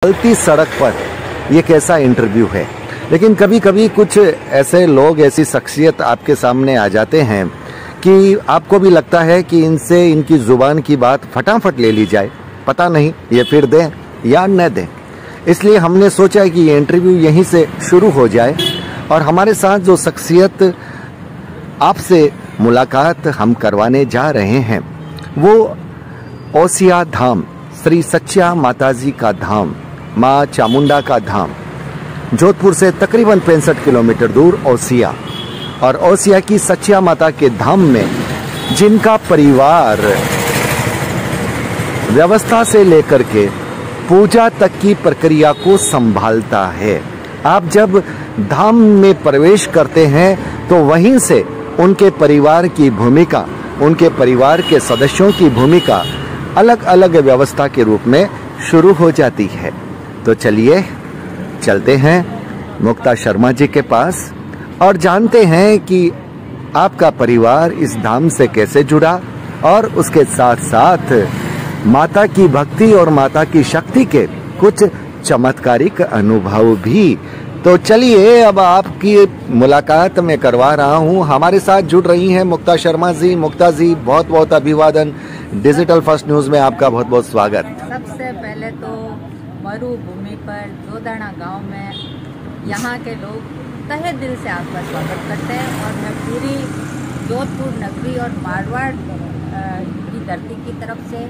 चलती सड़क पर ये कैसा इंटरव्यू है। लेकिन कभी कभी कुछ ऐसे लोग, ऐसी शख्सियत आपके सामने आ जाते हैं कि आपको भी लगता है कि इनसे इनकी जुबान की बात फटाफट ले ली जाए, पता नहीं ये फिर दें या न दें। इसलिए हमने सोचा कि ये इंटरव्यू यहीं से शुरू हो जाए और हमारे साथ जो शख्सियत आपसे मुलाकात हम करवाने जा रहे हैं वो ओसिया धाम, श्री सच्चा माताजी का धाम, माँ चामुंडा का धाम, जोधपुर से तकरीबन 65 किलोमीटर दूर ओसिया। और ओसिया की सच्चा माता के धाम में जिनका परिवार व्यवस्था से लेकर के पूजा तक की प्रक्रिया को संभालता है। आप जब धाम में प्रवेश करते हैं तो वहीं से उनके परिवार की भूमिका, उनके परिवार के सदस्यों की भूमिका अलग अलग व्यवस्था के रूप में शुरू हो जाती है। तो चलिए चलते हैं मुक्ता शर्मा जी के पास और जानते हैं कि आपका परिवार इस धाम से कैसे जुड़ा और उसके साथ साथ माता की भक्ति और माता की शक्ति के कुछ चमत्कारिक अनुभव भी। तो चलिए अब आपकी मुलाकात मैं करवा रहा हूं। हमारे साथ जुड़ रही हैं मुक्ता शर्मा जी। मुक्ता जी, बहुत बहुत अभिवादन। डिजिटल फर्स्ट न्यूज में आपका बहुत बहुत स्वागत। सबसे पहले तो मरुभूमि पर जोदाना गांव में यहाँ के लोग तहे दिल से आपका स्वागत करते हैं और मैं पूरी जोधपुर नगरी और मारवाड़ की धरती की तरफ से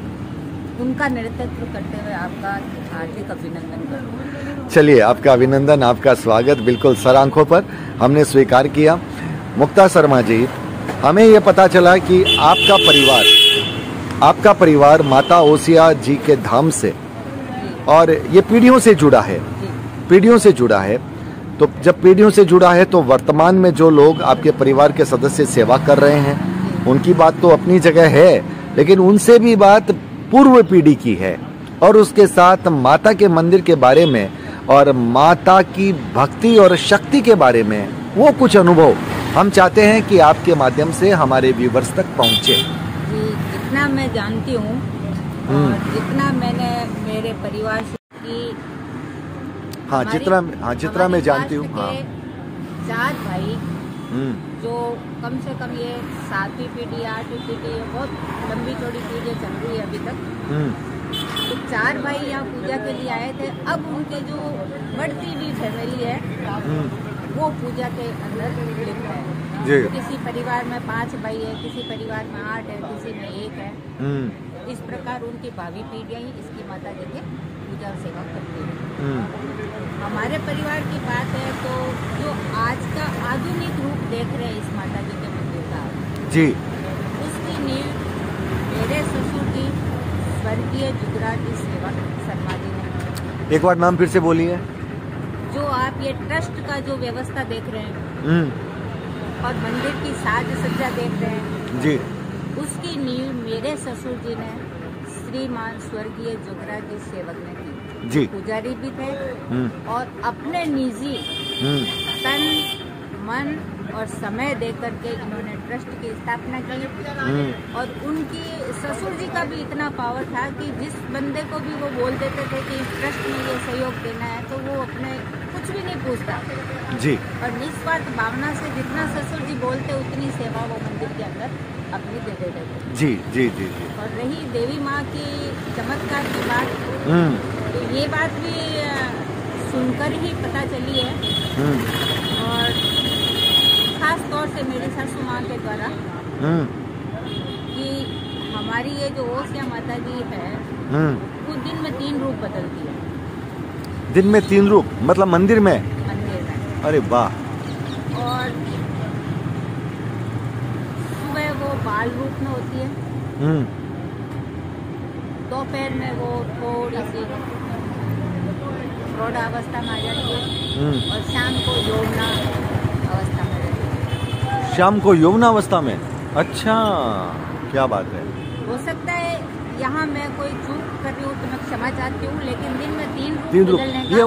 उनका नेतृत्व करते हुए आपका हार्दिक अभिनंदन करता हूँ। चलिए, आपका अभिनंदन, आपका स्वागत बिल्कुल सर आंखों पर हमने स्वीकार किया। मुक्ता शर्मा जी, हमें ये पता चला कि आपका परिवार माता ओसिया जी के धाम से और ये पीढ़ियों से जुड़ा है, पीढ़ियों से जुड़ा है। तो जब पीढ़ियों से जुड़ा है तो वर्तमान में जो लोग आपके परिवार के सदस्य सेवा कर रहे हैं उनकी बात तो अपनी जगह है, लेकिन उनसे भी बात पूर्व पीढ़ी की है और उसके साथ माता के मंदिर के बारे में और माता की भक्ति और शक्ति के बारे में वो कुछ अनुभव हम चाहते हैं कि आपके माध्यम से हमारे व्यूवर्स तक पहुंचे। जितना मैं जानती हूँ और जितना मैंने मेरे परिवार से की, जितना मैं जानती हूँ, 4 भाई जो कम से कम ये 7वीं पीढ़ी 8वीं पीढ़ी, बहुत लंबी चौड़ी पीढ़ी चल रही है अभी तक। तो 4 भाई यहाँ पूजा के लिए आए थे। अब उनके जो बढ़ती हुई फैमिली है वो पूजा के अंदर लिप्त है। किसी परिवार में 5 भाई है, किसी परिवार में 8 है, किसी में 1 है। इस प्रकार उनकी भावी पीढ़ियाँ ही इसकी माता जी के पूजा और सेवा करती है। हमारे परिवार की बात है तो जो आज का आधुनिक रूप देख रहे हैं इस माता जी के मंदिर का जी, उसकी नींव मेरे ससुर जी स्वर्गीय जुगराजी सेवा शर्मा जी ने। एक बार नाम फिर से बोलिए। जो आप ये ट्रस्ट का जो व्यवस्था देख रहे हैं और मंदिर की साज सज्जा देख रहे हैं जी, उसकी नींव मेरे ससुर जी ने श्रीमान स्वर्गीय जुगराजी सेवक ने की जी। पुजारी भी थे और अपने निजी तन मन और समय देकर के इन्होंने ट्रस्ट की स्थापना की। और उनकी ससुर जी का भी इतना पावर था कि जिस बंदे को भी वो बोल देते थे कि ट्रस्ट में ये सहयोग देना है तो वो अपने कुछ भी नहीं पूछता जी। और निस्वार्थ भावना से जितना ससुर जी बोलते उतनी सेवा वो मंदिर के अंदर अपनी दे देते थे जी जी जी जी। और रही देवी माँ की चमत्कार की बात, तो ये बात भी सुनकर ही पता चली है और खास तौर से मेरी सासू माँ के द्वारा कि हमारी ये जो ओसिया माता जी है वो दिन में 3 रूप बदलती है। दिन में 3 रूप मतलब मंदिर में? मंदिर में। अरे वाह। और सुबह वो बाल रूप में होती है, दोपहर में वो थोड़ी सी प्रौढ़ावस्था में आ जाती है और शाम को यौवना अवस्था में रहती है। शाम को यौवनावस्था में? अच्छा, क्या बात है। हो सकता है यहाँ मैं कोई चूक कर रही हूँ तो मैं क्षमा चाहती हूँ, लेकिन दिन में 3 रूप बदलने का, ये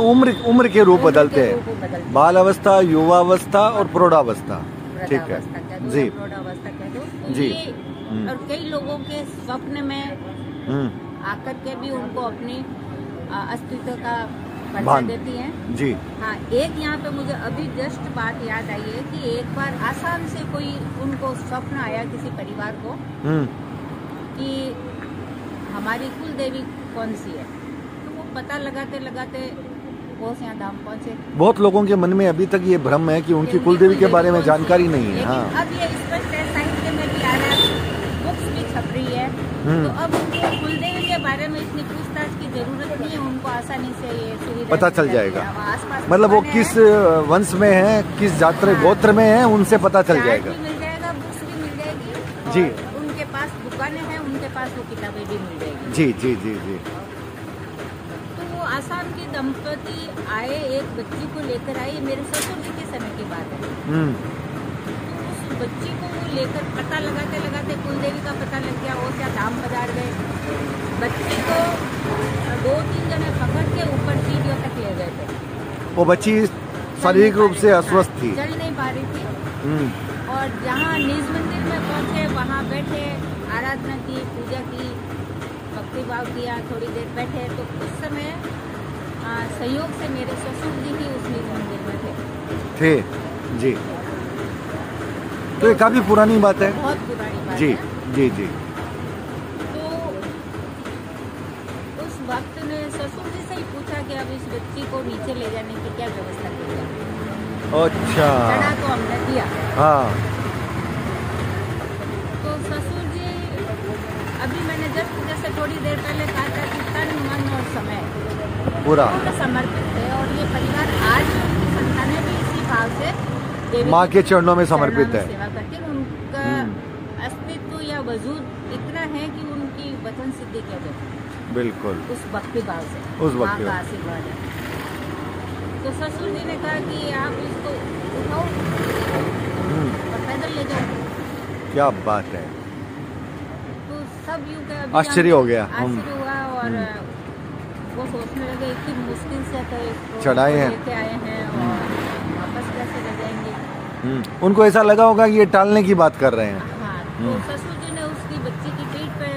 उम्र के रूप बदलते हैं, बाल अवस्था, युवावस्था और प्रौढ़ावस्था। ठीक है जी, प्रौढ़ावस्था कह दो जी। और कई लोगों के स्वप्न में आकर के भी उनको अपनी अस्तित्व का परिचय देती हैं जी। हाँ, एक यहाँ पे मुझे अभी जस्ट बात याद आई है कि एक बार आसाम से कोई उनको स्वप्न आया किसी परिवार को कि हमारी कुल देवी कौन सी है, तो वो पता लगाते लगाते बहुत यहाँ धाम पहुँचे। बहुत लोगों के मन में अभी तक ये भ्रम है कि उनकी कुल देवी के बारे में जानकारी नहीं है। हाँ, अब ये स्पष्ट है, साहित्य में भी आ रहा है, बुक्स भी छप रही है, तो अब उनको कुल देवी के बारे में इतनी पूछताछ की जरूरत नहीं है, उनको आसानी से ये पता चल जाएगा। मतलब वो किस वंश में है, किस जात्र गोत्र में है, उनसे पता चल जाएगा। मिल जाएगा, बुक्स भी मिल जाएगी जी। उनके पास दुकानें हैं, उनके पास वो किताबें भी मिल जाएगी। जी जी जी जी। तो वो आसाम के दंपति आए, एक बच्ची को लेकर आए, मेरे ससुर जी के समय की बात है। तो उस बच्ची को वो लेकर पता लगाते लगाते कुल देवी का पता लग गया, वो क्या धाम पधार गए। बच्ची को 2-3 जने पकड़ के ऊपर सीढ़ियों तक ले गए थे। वो बच्ची शारीरिक रूप से अस्वस्थ थी, चल नहीं पा रही थी, और जहाँ निज मंदिर में पहुँचे वहाँ बैठे, आराधना की, पूजा की, भक्ति भाव किया, थोड़ी देर बैठे, तो उस समय संयोग से मेरे ससुर जी ही उस निज मंदिर में थे जी। तो ये काफी पुरानी बात है, बहुत पुरानी बात जी है। जी जी। तो उस वक्त ने ससुर जी से ही पूछा कि अब इस बच्ची को नीचे ले जाने की क्या व्यवस्था की जाए। अच्छा, चढ़ा तो हमने दिया। हाँ। तो ससुर जी, अभी मैंने जैसे थोड़ी देर पहले कहा था कि तन मन और समय पूरा समर्पित है, और ये परिवार आज उनकी संतानें भी इसी भाव से देवी माँ के चरणों में समर्पित है। सेवा करती है। उनका अस्तित्व या वजूद इतना है कि उनकी वचन सिद्धि किया जाती है, बिल्कुल उस भक्ति भाव से, उस माँ भक्ति का आशीर्वाद है। तो ससुर जी ने कहा कि आप इसको उठाओ और पैदल ले जाओ। क्या बात है, तो सब यूं के आश्चर्य हो गया। आश्चर्य हुआ, और वो सोचने लगे कि मुश्किल से तो इसको चढ़ाए हैं, लेके आए हैं, और वापस कैसे ले जाएंगे। उनको ऐसा लगा होगा कि ये टालने की बात कर रहे हैं। हाँ, तो ससुर जी ने उसकी बच्ची की पीठ पे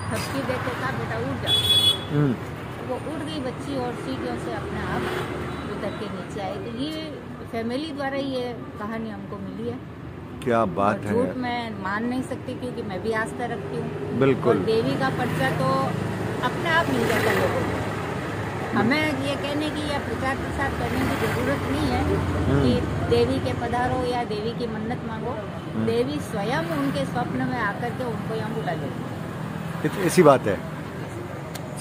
थपकी देके कहा, बेटा उठ जा। वो उठ गई बच्ची, और सीढ़ियों से अपने आप उतर के नीचे आई। तो ये फैमिली द्वारा ये कहानी हमको मिली है। क्या बात है, झूठ मैं मान नहीं सकती, क्योंकि मैं भी आस्था रखती हूँ। बिल्कुल। और देवी का पर्चा तो अपने आप मिल जाता है लोगों को। हमें ये कहने की या प्रचार प्रसार करने की जरूरत नहीं है कि देवी के पधारो या देवी की मन्नत मांगो। देवी स्वयं उनके स्वप्न में आकर के उनको यहाँ बुला लेती। ऐसी बात है,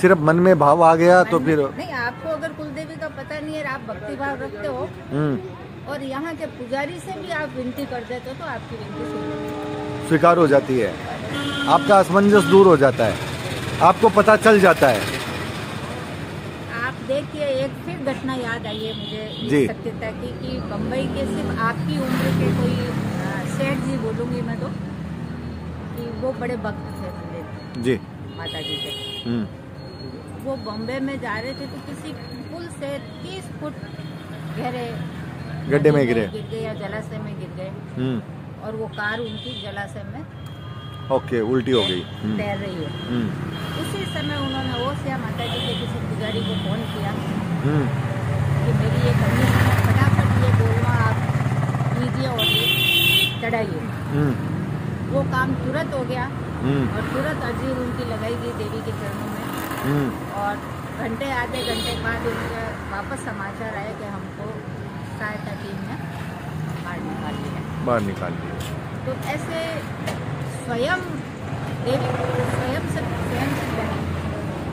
सिर्फ मन में भाव आ गया तो फिर नहीं। आपको अगर कुल देवी का पता नहीं है, आप भक्ति भाव रखते हो, और यहाँ के पुजारी से भी आप विनती कर देते हो, तो आपकी विनती स्वीकार हो जाती है, आपका असमंजस दूर हो जाता है, आपको पता चल जाता है। आप देखिए, एक फिर घटना याद आई है मुझे जी। सत्यता की, कि बम्बई के सिर्फ आपकी उम्र के कोई सेठ जी बोलूंगी मैं तो, कि वो बड़े भक्त थे मंदिर जी, माता जी के। वो बॉम्बे में जा रहे थे, तो किसी पुल से 30 फुट गहरे गड्ढे में गिर गए या जलाशय में गिर गए, और वो कार उनकी जलाशय में ओके उल्टी हो गई, तैर रही है। उसी समय उन्होंने वो श्या माता जी के किसी पुजारी को फोन किया कि मेरी ये कंडीशन है, फटाफट ये गोलमा आप कीजिए और ये चढ़ाइए। वो काम तुरंत हो गया, और तुरंत अर्जी उनकी लगाई गई देवी के चरणों में, और घंटे आधे घंटे बाद उनका वापस समाचार आया कि हमको सहायता टीम ने बाहर निकाल दिया। तो ऐसे स्वयं देवी स्वयं से बनी,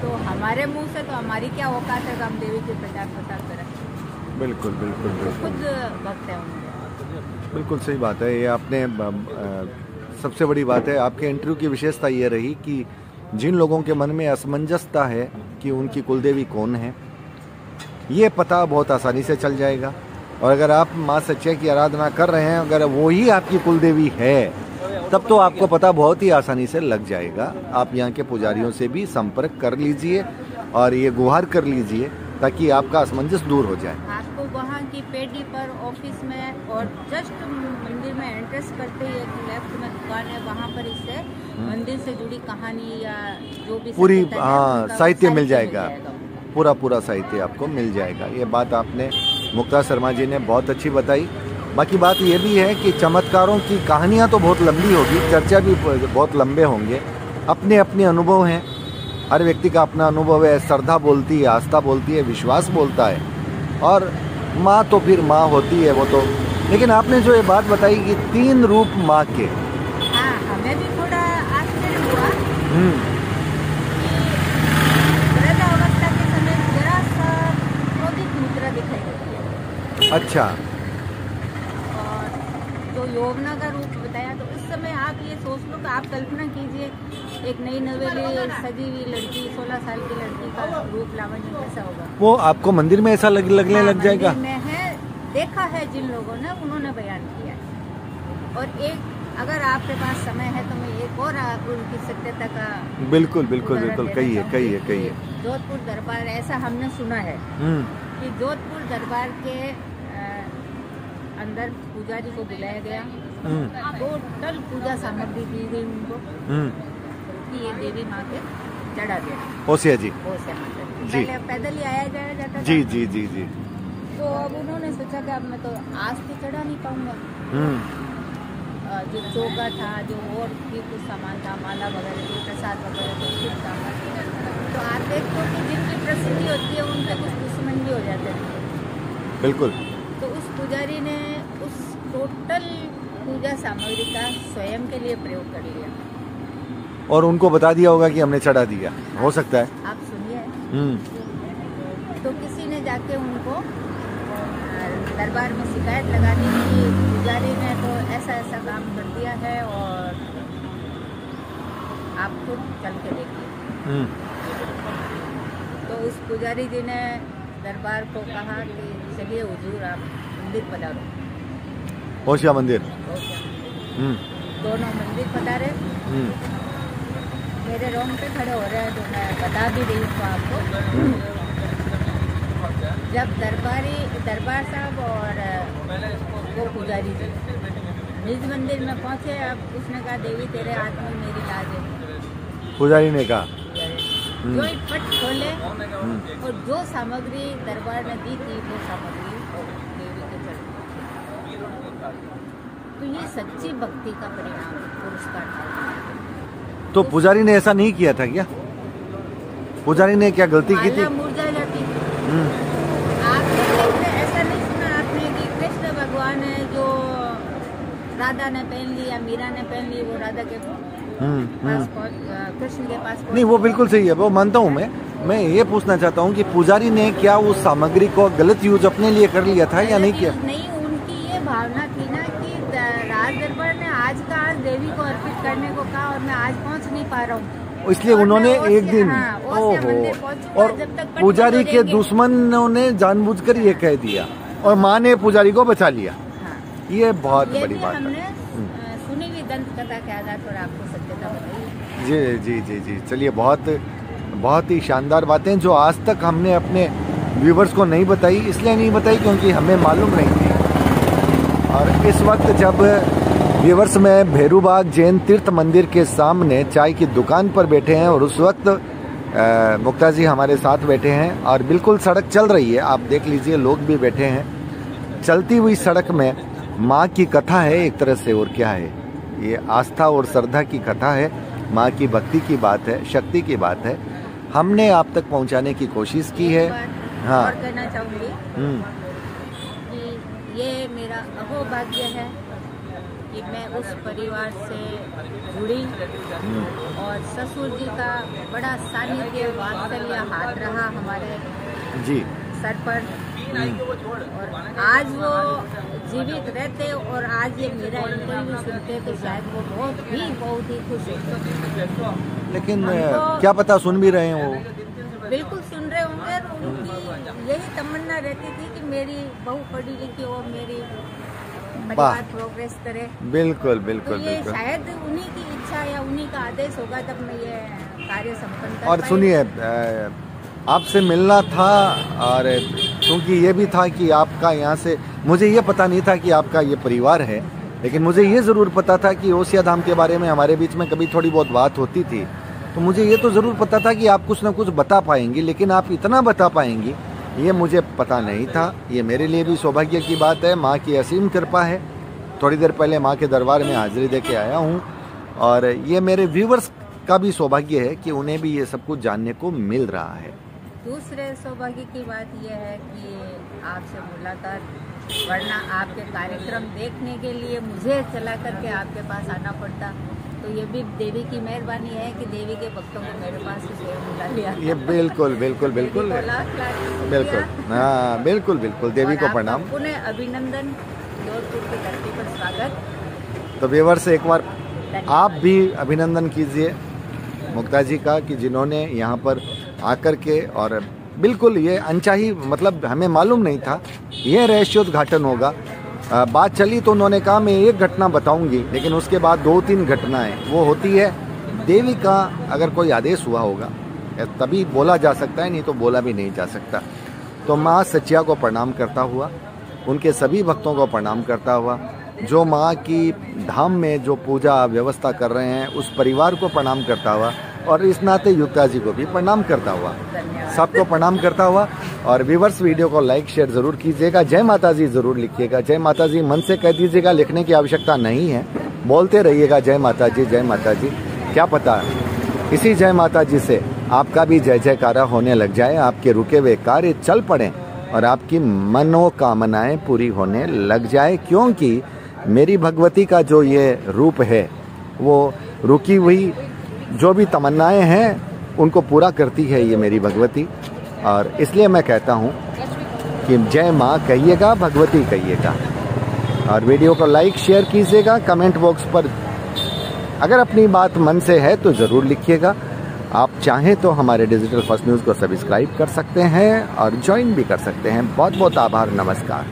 तो हमारे मुंह से तो हमारी क्या औकात है कि हम देवी के प्रचार प्रसार करें। बिल्कुल बिल्कुल बिल्कुल, खुद भक्त है उनके। बिल्कुल सही बात है। ये आपने सबसे बड़ी बात है, आपके इंटरव्यू की विशेषता ये रही कि जिन लोगों के मन में असमंजसता है कि उनकी कुलदेवी कौन है, ये पता बहुत आसानी से चल जाएगा। और अगर आप माँ सच्चे की आराधना कर रहे हैं, अगर वो ही आपकी कुलदेवी है, तब तो आपको पता बहुत ही आसानी से लग जाएगा। आप यहाँ के पुजारियों से भी संपर्क कर लीजिए और ये गुहार कर लीजिए ताकि आपका असमंजस दूर हो जाए। आपको वहाँ की पेटी पर ऑफिस में और जस्ट मंदिर में एंट्रेंस करते ही एक लेफ्ट में दुकान है, वहाँ पर इससे मंदिर से जुड़ी कहानी या जो भी पूरी साहित्य मिल जाएगा। पूरा साहित्य आपको मिल जाएगा। ये बात आपने मुक्ता शर्मा जी ने बहुत अच्छी बताई। बाकी बात ये भी है कि चमत्कारों की कहानियाँ तो बहुत लंबी होगी, चर्चा भी बहुत लंबे होंगे, अपने अपने अनुभव हैं, हर व्यक्ति का अपना अनुभव है। श्रद्धा बोलती है, आस्था बोलती है, विश्वास बोलता है, और माँ तो फिर माँ होती है वो तो। लेकिन आपने जो ये बात बताई कि 3 रूप माँ के, हाँ, हमें भी थोड़ा आश्चर्य हुआ। वृद्धावस्था के समय जरा सा क्रोधित मुद्रा दिखाई देती है। अच्छा। और जो यौवना का रूप बताया, तो उस समय आप ये सोच लो कि आप कल्पना कीजिए एक नई नवेली सजी हुई लड़की, 16 साल की लड़की का रूप लावण्य कैसा होगा। वो आपको मंदिर में ऐसा लगने लग जाएगा। में है, देखा है जिन लोगों ने, उन्होंने बयान किया है। और एक, अगर आपके पास समय है तो मैं एक और उनकी सत्यता का बिल्कुल कहिए। जोधपुर दरबार, ऐसा हमने सुना है कि जोधपुर दरबार के अंदर पुजारी को बुलाया गया, टोटल पूजा सामग्री दी गई उनको कि ये देवी माँ के चढ़ा दिया। ओसिया जी पहले पैदल ही आया जाता जी था। जी जी जी। तो अब उन्होंने सोचा कि अब मैं तो आज तो चढ़ा नहीं पाऊंगा। जो चौका था, जो और भी कुछ सामान था, माला वगैरह, प्रसाद वगैरह, कुछ सामान, तो आप देखो कि जिनकी प्रसिद्धि होती है उनके कुछ दुश्मन भी हो जाते हैं। बिल्कुल। तो उस पुजारी ने उस टोटल पूजा सामग्री का स्वयं के लिए प्रयोग कर लिया और उनको बता दिया होगा कि हमने चढ़ा दिया। हो सकता है, आप सुनिए। तो किसी ने जाके उनको दरबार में शिकायत लगा दी कि पुजारी ने तो ऐसा काम कर दिया है और आप खुद चल के देखिए। तो उस पुजारी जी ने दरबार को कहा कि चलिए हुजूर आप मंदिर पधारो। ओसिया मंदिर। दोनों मंदिर पधारे। मेरे रोंगटे खड़े हो रहे हैं, तो मैं बता भी रही हूँ आपको। जब दरबार साहब और वो पुजारी जी निज मंदिर में पहुंचे, अब उसने कहा देवी तेरे हाथ में मेरी लाज है। पुजारी ने कहा। जो ही पट खोले और जो सामग्री दरबार ने दी थी वो सामग्री देवी के चढ़ी। तो ये सच्ची भक्ति का परिणाम, पुरस्कार था। तो पुजारी ने ऐसा नहीं किया था क्या? पुजारी ने क्या गलती की थी? मुरझा जाती थी। ऐसा नहीं सुना आपने कि कृष्ण भगवान है जो राधा ने पहन ली या मीरा ने पहन ली, वो राधा के पास कृष्ण के पास नहीं, वो बिल्कुल सही है, वो मानता हूँ मैं ये पूछना चाहता हूँ कि पुजारी ने क्या उस सामग्री को गलत यूज अपने लिए कर लिया था या नहीं किया? नहीं, उनकी ये भावना थी ना कि राज दरबार ने आज का आज देवी को अर्पित करने को कहा और मैं आज पहुँच नहीं पा रहा हूँ, इसलिए उन्होंने एक दिन और पुजारी के दुश्मनों ने जानबूझकर ये कह दिया और माँ ने पुजारी को बचा लिया। ये बहुत बड़ी बात है। सुनी हुई दंत कथा के आधार पर आपको सत्यता बताइए। जी जी जी जी। चलिए, बहुत ही शानदार बातें जो आज तक हमने अपने व्यूवर्स को नहीं बताई। इसलिए नहीं बताई क्योंकि हमें मालूम नहीं थी। और इस वक्त जब व्यूवर्स में भेरूबाग जैन तीर्थ मंदिर के सामने चाय की दुकान पर बैठे हैं और उस वक्त मुक्ता जी हमारे साथ बैठे हैं और बिल्कुल सड़क चल रही है, आप देख लीजिए, लोग भी बैठे हैं। चलती हुई सड़क में माँ की कथा है एक तरह से, और क्या है, ये आस्था और श्रद्धा की कथा है, माँ की भक्ति की बात है, शक्ति की बात है। हमने आप तक पहुँचाने की कोशिश की है। हाँ, और कहना चाहूँगी कि ये मेरा अहोभाग्य है कि मैं उस परिवार से जुड़ी और ससुर जी का बड़ा सानिध्य, वात्सल्य हाथ रहा हमारे जी सर पर। और आज वो जीवित रहते और आज ये मेरा इंटरव्यू सुनते तो शायद वो बहुत ही खुश होते। लेकिन क्या पता सुन भी रहे हैं, वो बिल्कुल सुन रहे होंगे। उनकी यही तमन्ना रहती थी कि मेरी बहू पढ़ी लिखी हो, मेरी परिवार प्रोग्रेस करे। बिल्कुल तो ये शायद उन्हीं की इच्छा या उन्हीं का आदेश होगा तब मैं ये कार्य संपन्न कर। और सुनिए, आपसे मिलना था और क्योंकि ये भी था कि आपका यहाँ से, मुझे ये पता नहीं था कि आपका ये परिवार है, लेकिन मुझे ये ज़रूर पता था कि ओसिया धाम के बारे में हमारे बीच में कभी थोड़ी बहुत बात होती थी। तो मुझे ये तो ज़रूर पता था कि आप कुछ ना कुछ बता पाएंगी, लेकिन आप इतना बता पाएंगी ये मुझे पता नहीं था। ये मेरे लिए भी सौभाग्य की बात है, माँ की असीम कृपा है। थोड़ी देर पहले माँ के दरबार में हाजिरी दे के आया हूँ, और ये मेरे व्यूवर्स का भी सौभाग्य है कि उन्हें भी ये सब कुछ जानने को मिल रहा है। दूसरे सौभाग्य की बात यह है कि आपसे मुलाकात, वरना आपके कार्यक्रम देखने के लिए मुझे चला करके आपके पास आना पड़ता। तो ये भी देवी की मेहरबानी है कि देवी के भक्तों को मेरे पास से बुला लिया। ये बिल्कुल बिल्कुल बिल्कुल बिल्कुल, हाँ बिल्कुल बिल्कुल, देवी को प्रणाम। पुनः अभिनंदन, जोधपुर की धरती पर स्वागत। तो व्यूअर्स से एक बार आप भी अभिनंदन कीजिए मुक्ता जी का, कि जिन्होंने यहाँ पर आकर के, और बिल्कुल ये अनचाही, मतलब हमें मालूम नहीं था ये रहस्योद्घाटन होगा। बात चली तो उन्होंने कहा मैं एक घटना बताऊंगी, लेकिन उसके बाद 2-3 घटनाएं वो होती है। देवी का अगर कोई आदेश हुआ होगा तभी बोला जा सकता है, नहीं तो बोला भी नहीं जा सकता। तो माँ सच्चिया को प्रणाम करता हुआ, उनके सभी भक्तों को प्रणाम करता हुआ, जो माँ की धाम में जो पूजा व्यवस्था कर रहे हैं उस परिवार को प्रणाम करता हुआ, और इस नाते युक्ता जी को भी प्रणाम करता हुआ, सबको प्रणाम करता हुआ। और व्यूअर्स वीडियो को लाइक शेयर जरूर कीजिएगा, जय माता जी जरूर लिखिएगा। जय माता जी मन से कह दीजिएगा, लिखने की आवश्यकता नहीं है, बोलते रहिएगा जय माता जी जय माता जी। क्या पता इसी जय माता जी से आपका भी जय जयकारा होने लग जाए, आपके रुके हुए कार्य चल पड़े और आपकी मनोकामनाएं पूरी होने लग जाए। क्योंकि मेरी भगवती का जो ये रूप है वो रुकी हुई जो भी तमन्नाएं हैं उनको पूरा करती है ये मेरी भगवती। और इसलिए मैं कहता हूँ कि जय माँ कहिएगा, भगवती कहिएगा। और वीडियो को लाइक शेयर कीजिएगा, कमेंट बॉक्स पर अगर अपनी बात मन से है तो ज़रूर लिखिएगा। आप चाहें तो हमारे डिजिटल फर्स्ट न्यूज़ को सब्सक्राइब कर सकते हैं और ज्वाइन भी कर सकते हैं। बहुत बहुत आभार, नमस्कार।